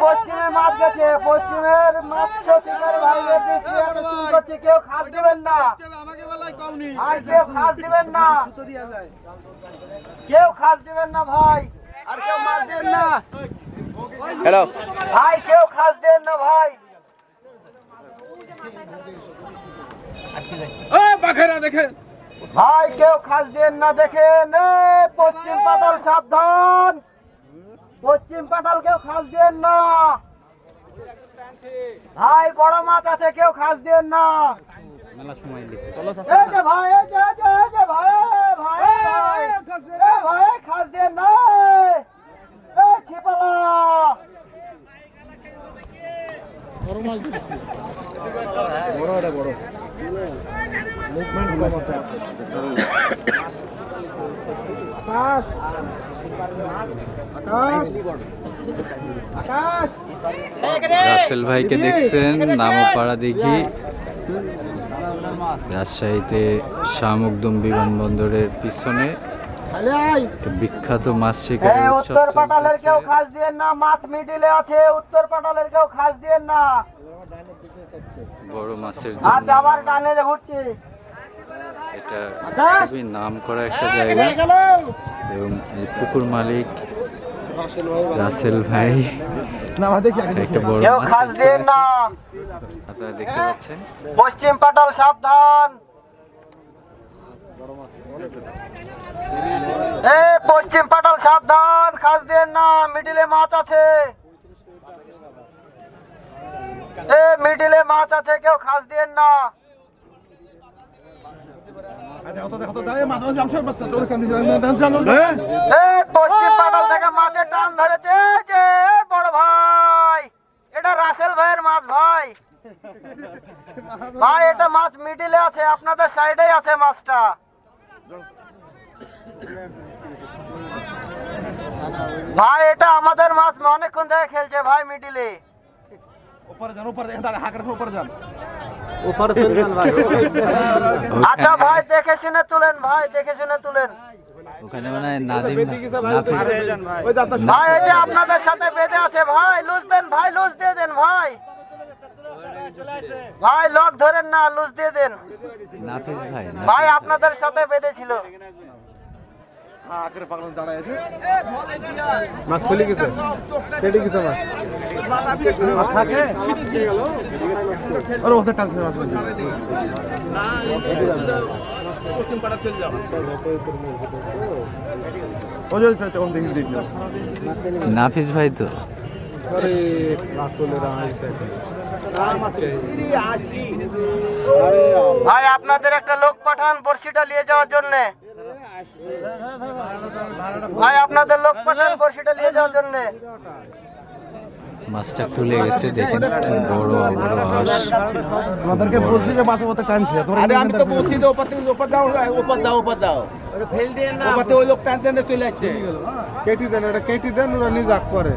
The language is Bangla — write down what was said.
পশ্চিমের মাছ শিকার ভাইদের দৃষ্টি কেউ খাস দিবেন না, কেউ খাস দিবেন না, কেউ খাস দিবেন না ভাই, আর কেউ মাছ দেন না। হ্যালো ভাই, কেউ খাস দেন না ভাই। দেখেন ভাই কেউ খাস দেন না, দেখেন পশ্চিম পাটাল সাবধান, পশ্চিম পাটাল কেউ খাস দেন না ভাই, বড় মাছ আছে কেউ খাস দেন না। এই যে ভাই, এই যে ভাই, ভাই খাস দেন না, ছিপালা বড় মাছ বড়, এটা বড় রাসেল ভাইকে দেখছেন নামপাড়া দেখি রাজশাহীতে শাহমুকদম বিমানবন্দরের পিছনে বিখ্যাত মাছ শিকারের উৎসব। উত্তর পাটালের কেউ খাস দিয়েন না, মাছ মিডিলে আছে, উত্তর পাটালের কেউ খাস দিয়েন না। বড় মাছের আজ আবার ডানে ঘুরছি, এটা খুবই নাম করা একটা জায়গা এবং এই পুকুর মালিক রাসেল ভাই একটা বড় কেউ মাছ খাস দিয়েন না। আপনারা দেখতে পাচ্ছেন পশ্চিম পাটাল সাবধান, পশ্চিম পাটাল সাবধান, খাস দিয়েন না, মিডিলে মাছ আছে, মিডিলে মাছ আছে, কেউ খাস দিয়েন না। পশ্চিম পাটাল থেকে মাছের টান ধরেছে যে বড় ভাই, এটা রাসেল ভাইয়ের মাছ ভাই, ভাই এটা মাছ মিডিলে আছে, আপনাদের সাইডেই আছে মাছটা। ভাই এটা আমাদের মাছ, অনেকক্ষণ থেকে খেলছে ভাই মিডিলে। আচ্ছা ভাই দেখে শুনে তুলেন, ভাই দেখে শুনে তুলেন। ওখানে মানে নাদিম ভাই এই যে আপনাদের সাথে বেঁধে আছে ভাই, লুজ দেন ভাই, লুজ দিয়ে দেন ভাই, ভাই লক ধরেন না, লুজ দিয়ে দেন নাফিস ভাই। ভাই আপনাদের সাথে বেঁধেছিল। মাছ খুলে গেছে, কেটে গেছে মাছ থাকে আর ওটা টানছে মাছ নাফিস ভাই তো ভাই আপনাদের একটা লোক পাঠান বড়শিটা নিয়ে যাওয়ার জন্য, ভাই আপনাদের লোক পাঠান বড়শিটা নিয়ে যাওয়ার জন্য। মাছটা খুলে গেছে, দেখেন বড় বড় হাঁস। আমাদেরকে বলছি যে মাছ ওপরে টানছে, আরে আমি তো বলছি যে ওপর থেকে ওপর দাও, ওপর দাও, ওপর দাও, ফেল দেন না, ওপরে ওই লোক টানতে চলে আসছে, কেটি দেন, এটা কেটি দেন, ওরা নিজে আগ করে।